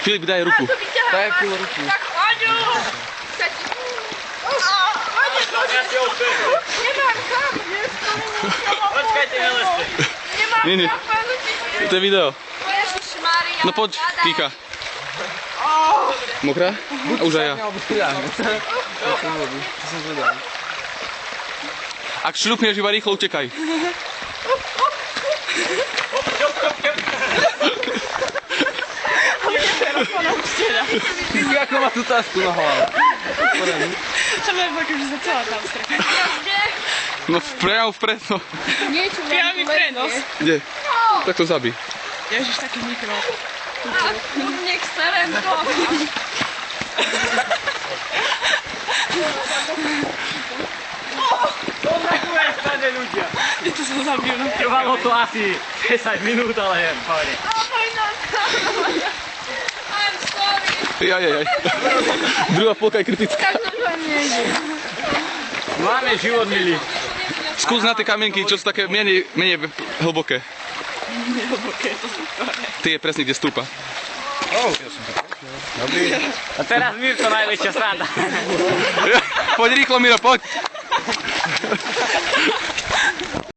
Filip, daj ruku. Daj Filo ruku. Tak, Aňu! Nemám kam, vieš, to mi Počkajte, nelezte. Nie. To je video. Ježišmaria. No poď, Kika. Mokrá? A už aj ja. Ak šľupneš, iba rýchlo utekaj. Ty ako má tú tasku na hlave. Čo mi je že sa celá tam strepá. No priamo vpred, no. Niečo Priamy prenos. Kde? Tak to zabij. Ježiš, taký mikro. Nech Serenko. To takové stane ľudia. Je to sa zabil. Trvalo to asi 10 minút, ale pohode. I'm sorry. Jaj. Druhá polka je kritická. Tak to nejde. Máme život, milí. Skús na tie kamienky, čo sú také menej hlboké. Nehlboké, to sú ktoré. Tie je presne, kde stúpa. Dobrý. A teraz Mirko, najväčšia sranda. Poď rýchlo, Miro, poď.